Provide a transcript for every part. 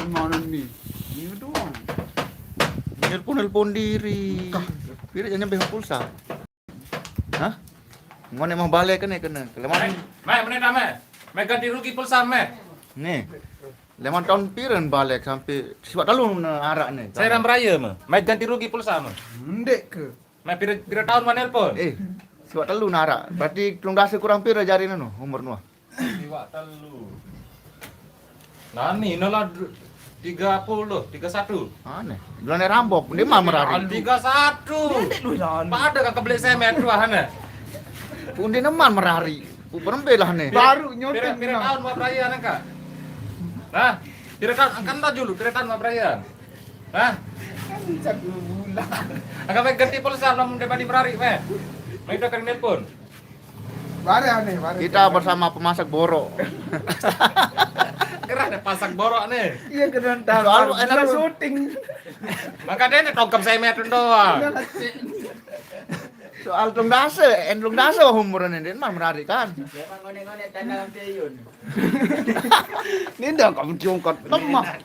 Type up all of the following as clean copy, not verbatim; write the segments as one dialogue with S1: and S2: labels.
S1: mana nih? Ini doang.
S2: Nelpon diri. Pira jangan nyampe pulsa. Hah? Ngone mau balik kan ya kena. Keleman.
S3: Menit ame. Ganti rugi pulsa me.
S2: Nih. Leman tahun piren balik sampai siwat dalu arak nih.
S3: Saya ram raya me. Ganti rugi pulsa me.
S1: Ndek ke.
S3: Pira tahun mana nelpon?
S2: Siwat dalu arak. Berarti tulung dasa kurang pira jari nu umur nu.
S3: Siwat telu. Nani nolah 31.
S2: Aneh. Bulan rambok, dia mah merari.
S3: 31. Pada kakak beli saya metro hana.
S2: Pundi neman merari. Berembe lah nih.
S1: Baru nyotek.
S3: Pira tahun mau perayaan kak? Hah? Pira tahun angkan tak dulu, pira tahun mau perayaan. Hah?
S1: Bisa 2 bulan.
S3: Agak ganti pulsa belum dapat berari me. Mau itu kan nelpon.
S1: Bare aneh, bare.
S2: Kita bersama pemasak borok.
S3: Gerah ada pasang borok nih.
S1: Iya keren tahu.
S2: Soal
S1: Enak
S2: enak
S1: syuting.
S3: Maka dia nih tongkap saya metro doang.
S2: Soal tulung dasa umurnya dia mah merari kan.
S4: Memang ngone-ngone tandang peyun.
S1: Ini dah kamu jongkot lemah.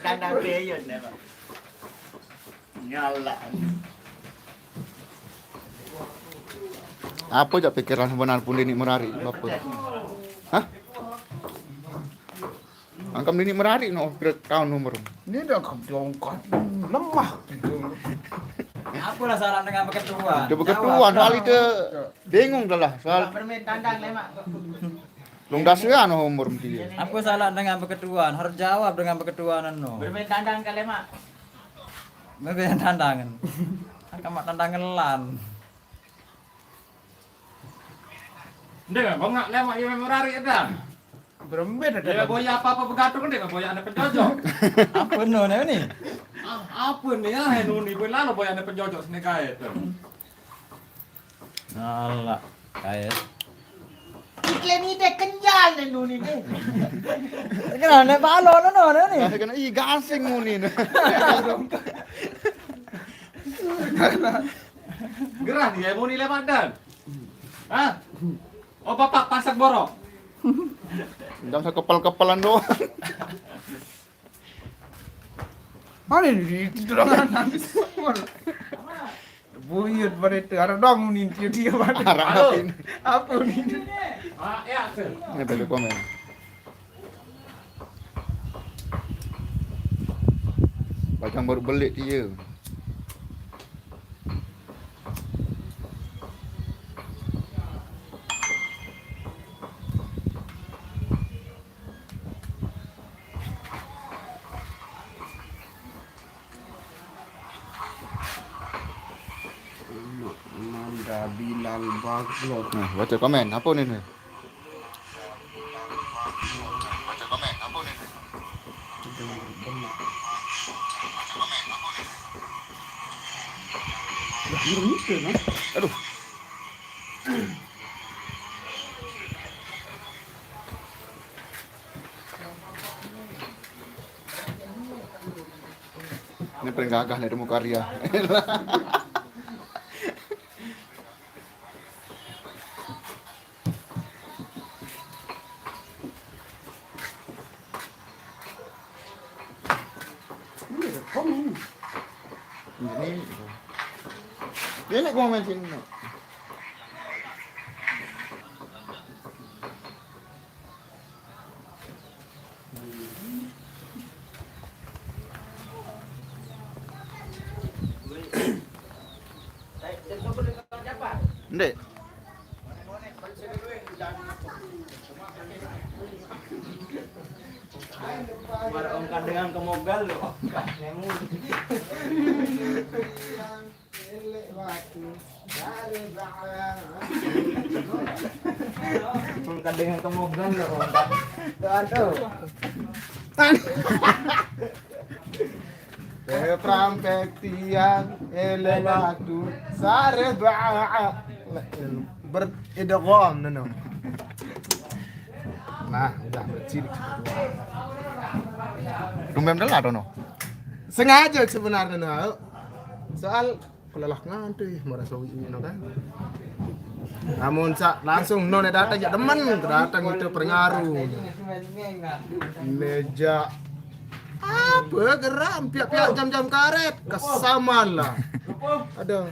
S4: Tandang peyun memang. Nyala.
S2: Apa aja pikiran sebenarnya pun ini merari bapak? Hah? Angkam ini merari no tahun umur.
S1: Ini dah kamu jongkot lemah.
S4: Aku lah salah dengan ketua.
S2: Dia berketuan soal itu bingung dah lah soal
S4: Permen tandang lemak.
S2: tulung dasa no umur dia.
S4: Aku salah dengan berketuan, harus jawab dengan berketuanan no. Permen tandang ke lemak. Permen tandangan. Angkat mak tandangan lan.
S3: Dia kok nggak lemak yang merari ada.
S1: Berembet ada.
S3: Dia boya apa begatung kan dia boya ada penjojok.
S4: Apa no ni?
S3: Apa nih ya nuni pun lalu boya ada penjojok sini kait.
S4: Alah, kait.
S5: Iklan ni dek kenjal ni nu ni.
S4: Kenapa nak balon no ni?
S2: Saya kena gasing muni.
S3: Gerah nih mau nilai madan. Hah? Oh bapak pasak borok.
S2: Jam sa kepal-kepalan doang.
S1: Mana ni terangan habis. Buyut pada itu ada dong ni dia pada.
S2: Arah ini.
S1: Apa ni?
S3: Ya, sir.
S2: Ini beli komen. Macam baru beli dia.
S1: Nanda Bilal Baglot.
S2: Nah, baca komen. Apa ni? Aduh. Ini paling gagah nih demo karya. Ini komen sini. Ndek.
S4: Mara ongkar dengan kemogal lo. Ongkar dengan kemogal lo. Aduh.
S1: Perampek tiang elewatu sare ba'a beridgham nano. Nah, udah bercilik.
S2: Rumem dah ada no.
S1: Sengaja sebenarnya no. Soal kelelah nganti merasa ini no kan. Namun langsung nona datang ya teman datang itu pengaruh. Meja Bergeram pihak-pihak jam-jam karet. Kesamalah. Ada.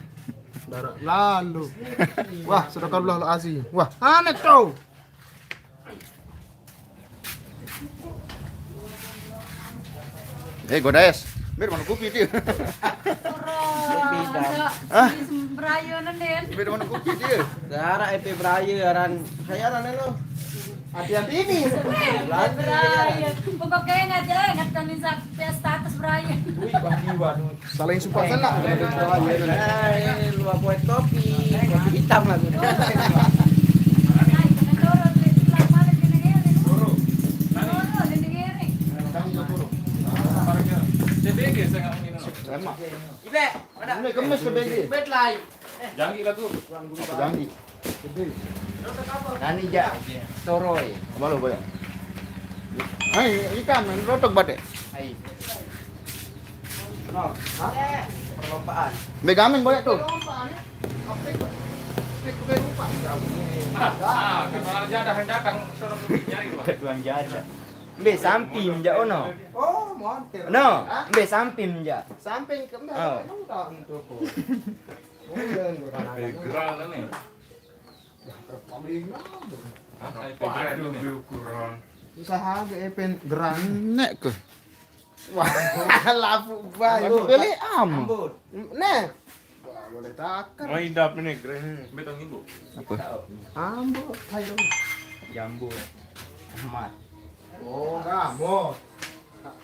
S1: Darat lalu. Wah, astagfirullahalazim. Wah, aneh tuh.
S2: Godaes. Biar mana kopi dia.
S6: Ah, sembrayonan Den.
S2: Biar mana kopi dia.
S7: Darah EP Braye aran hayaran lo.
S1: Hati-hati ini.
S6: Brayan. Pokoknya ingat kan status Brayan.
S1: Saling support sana.
S7: Lu buat kopi hitam lagi.
S3: CBG saya nggak minum.
S7: Ibe,
S2: Ini kemes ke BG.
S7: bet lain.
S3: Jangan lah tuh.
S2: Janji.
S7: Nani ja. Toroy.
S2: Apa lo boya? Ai, ikan rotok bate.
S7: Hai. No. Perlombaan.
S2: Begamin boya tuh.
S3: Kepala aja ada hendakan suruh nyari tuh.
S7: Tuang jaja. Be samping ja ono.
S1: Oh, montir.
S7: No, be samping ja.
S1: Samping ke
S7: Oh.
S3: Geral nih.
S1: Usaha ge pen geran.
S2: Nek ke.
S1: Wah, lapu
S2: Ayo
S1: bayu.
S2: beli am.
S1: Nih. Boleh takar.
S3: Oh, idap ini keren. Betong ibu.
S2: Apa?
S1: Ambo, ayo.
S7: Jambu. Ahmad.
S1: Oh, kamu.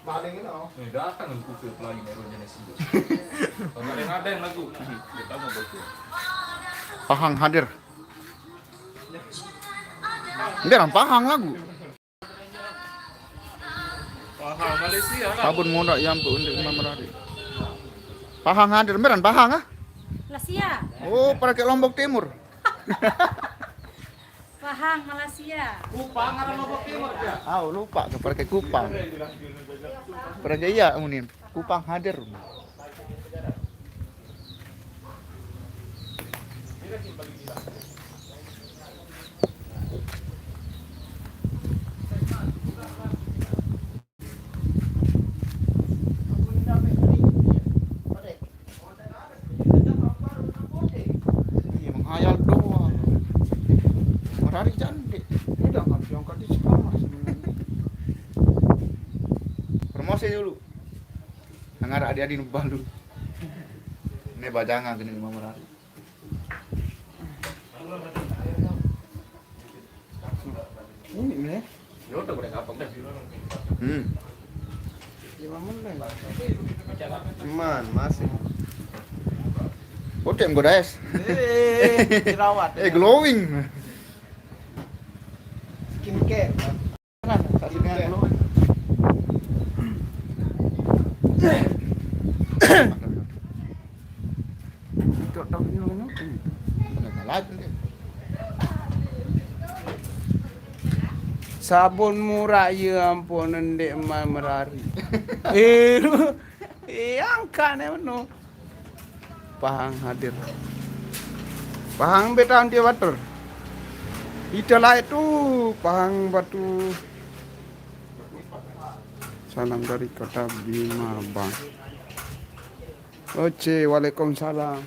S1: Paling itu.
S3: Nih datang lu kupil lagi baru jenis itu. Kalau ada yang lagu. Kita mau betul.
S2: Pahang hadir. Biar pahang lagu.
S3: Pahang Malaysia lah.
S2: Sabun muda yang untuk Imam Merari. Pahang hadir, beneran Pahang ah?
S6: Malaysia.
S2: Oh, pakai Lombok Timur.
S6: Pahang Malaysia.
S3: Kupang ada Lombok Timur ya.
S2: Ah, lupa ke pakai Kupang. Pakai iya unin. Kupang hadir. Iya, menghayal doang. Merari cantik.
S1: Udah nggak diangkat di sekolah.
S2: Promosi dulu. Nangar adik-adik numpang dulu. Ini bajangan gini Imam Merari.
S1: Ini nih.
S3: Ya udah boleh ngapok deh.
S1: Man, masih.
S2: Oh, tem godaes.
S7: Jerawat.
S2: Glowing.
S1: Skincare.
S2: Hasilnya glowing.
S1: Cocok ini loh. Sabun murah ya ampun ndek Merari. Angka nih no. Pahang hadir. Pahang beta dia water. Itulah itu Pahang Batu. Salam dari Kota Bima Bang. Oce, waalaikumsalam.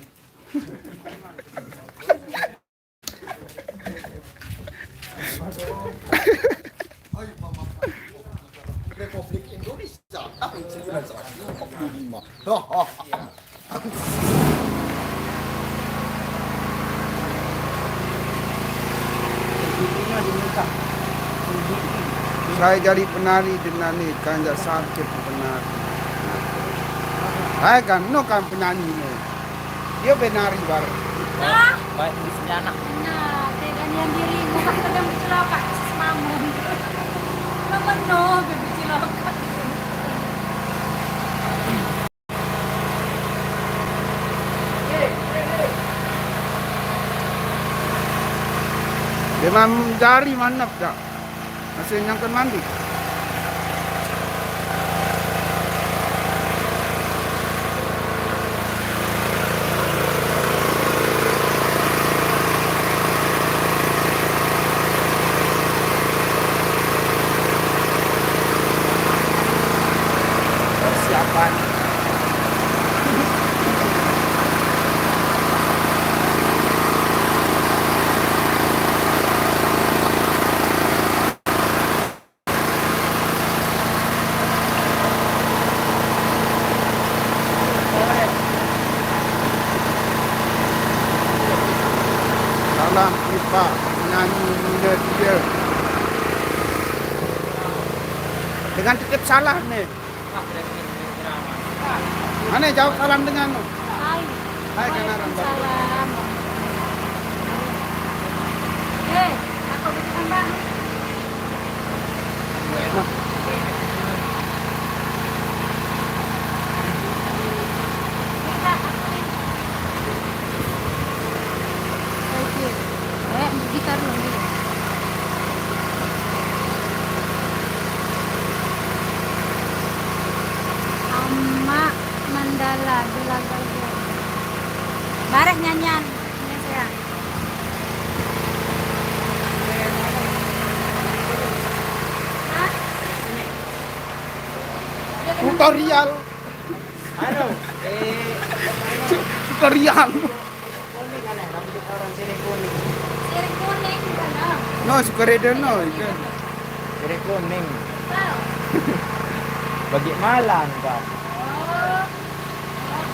S2: Republik Indonesia tahun 1945.
S1: Saya jadi penari dengan ni kanjak sakit penari. Hai kan, no kan penyanyi no. Dia penari baru.
S6: Ah,
S7: Baik, istri anak.
S6: nah, teganian diri muka kadang bercelaka semamu. Naman no, bercelaka.
S1: Dengan jari manap dah. Masih nyangkut mandi. Salam kita menyanyi dia. Dengan titip salah nih. Mana jawab salam dengan
S6: Hai.
S1: Hai kenalan Bang.
S6: Salam. Aku bikin Bang. Gitar dulu. Ama Mandala Belagal. Bareh nyanyian. Ini saya. Hah?
S1: Tutorial.
S7: Ano?
S1: Tutorial.
S7: Kuning kan rambut orang sini kuning.
S6: Siring kuning kan.
S1: No, suka reda no. Ikan.
S7: Sini kuning.
S6: Tahu.
S7: Bagi malam, Pak.
S6: Oh.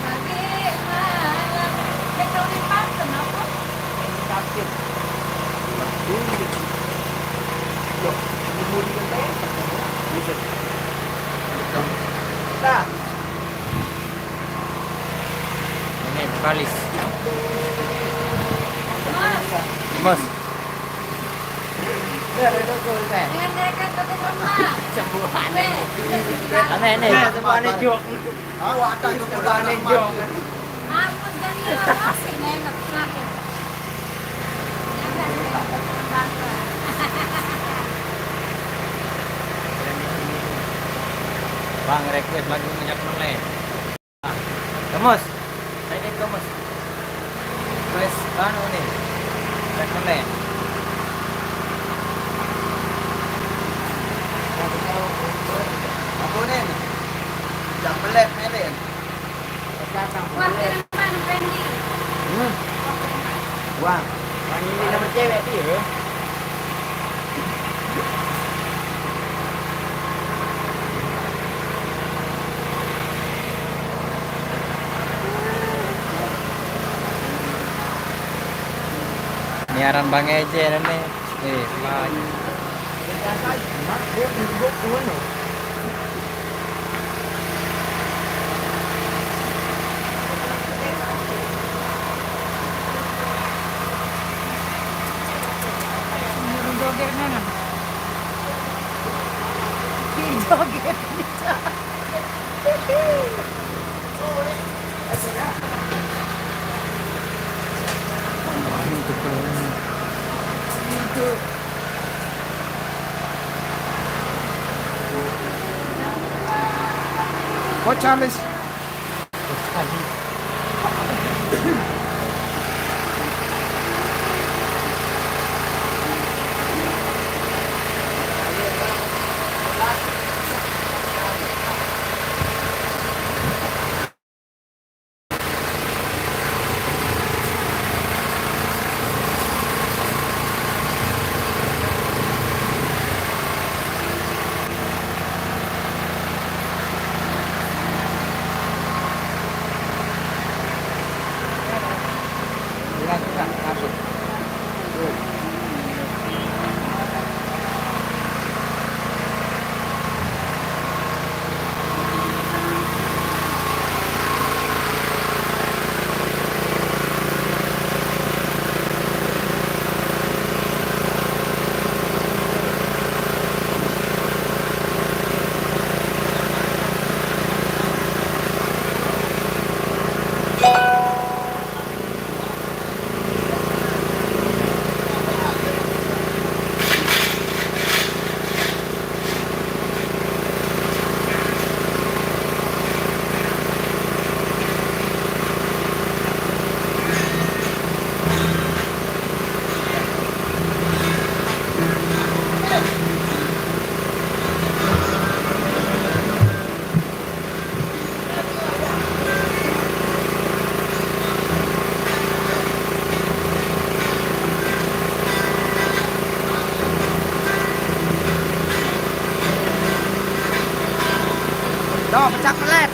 S6: Bagi malam. Kalau di Banten apa?
S7: Sakit. Nah. Ini kalis.
S2: Mas.
S6: Dengan mereka ke rumah.
S7: Aneh nih, semua aneh jok.
S1: Awak tak
S7: Semua aneh jok.
S6: Aku jadi masih enak sakit.
S4: Bang request lagu minyak meleleh. Kemus. Saya ini kemus. Request anu nih. Minyak meleleh.
S1: Apa nih? Yang melek melek.
S6: Wah, kirim mana Fendi?
S7: Wah, ini nama cewek dia.
S4: Niaran Bang Eje nih. Lagi.
S6: Joget mana? Joget.
S1: Oh Charles.
S4: Doh, pecah pelet.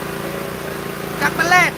S4: Pecah pelet.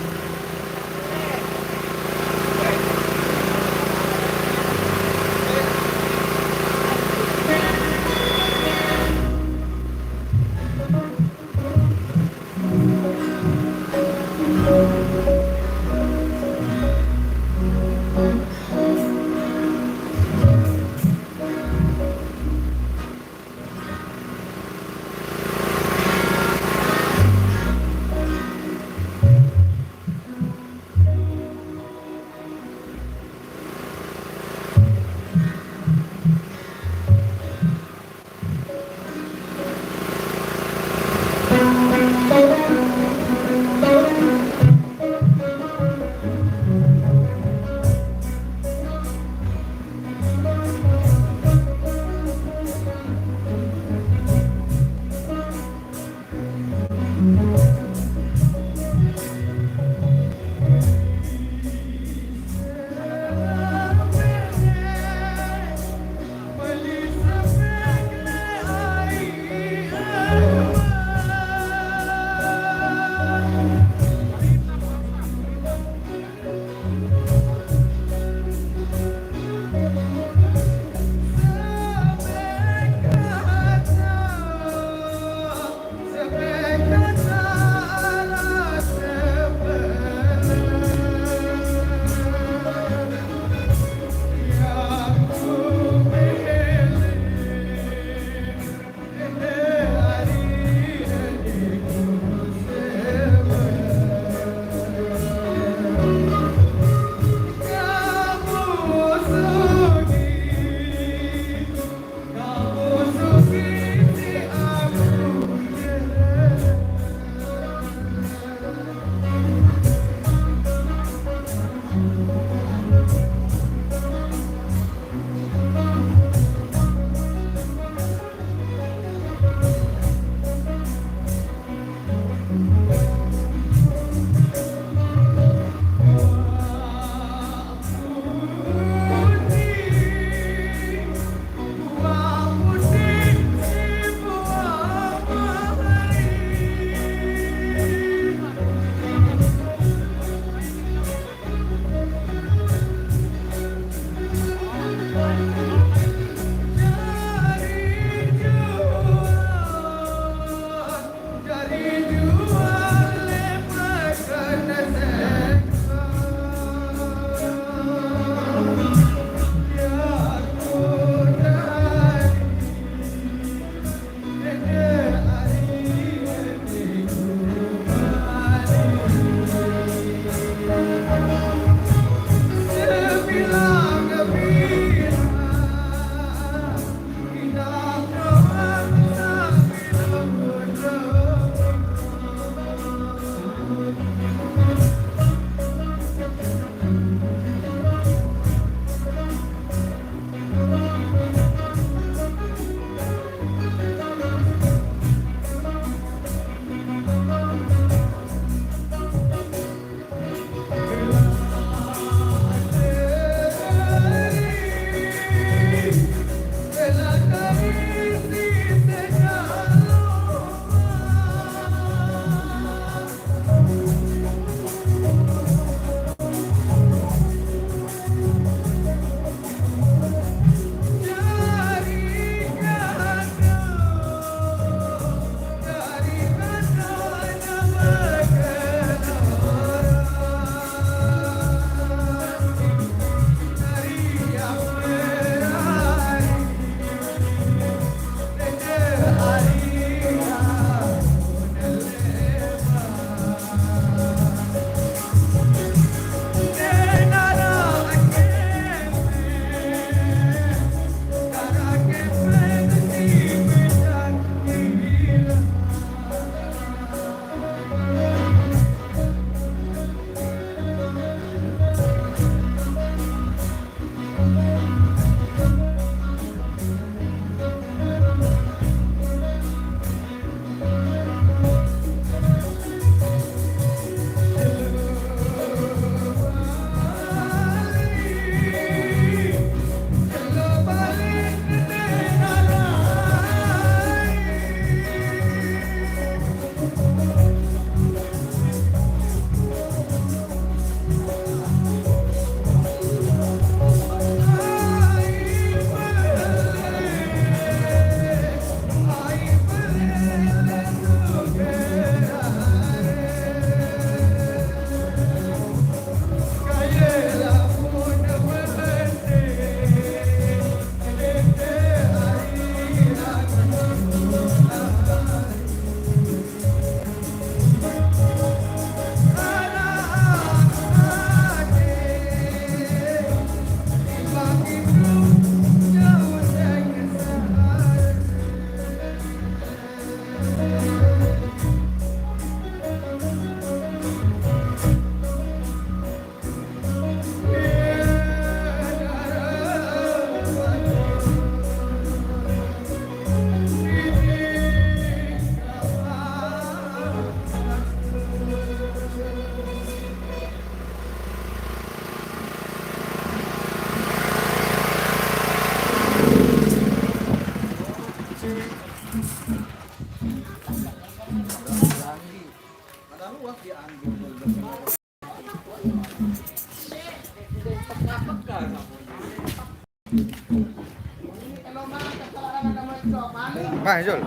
S2: Bah, Jul.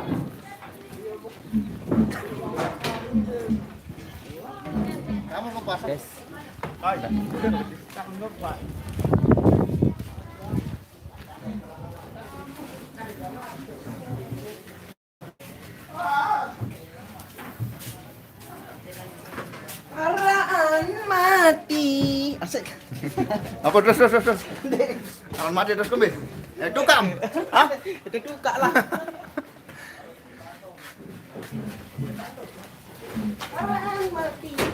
S2: Kamu lepas.
S7: Yes.
S5: Araan mati. Asik.
S2: Apa terus. Alan mati terus kembe. Tukang. Hah?
S5: Itu duka lah. Araan mati.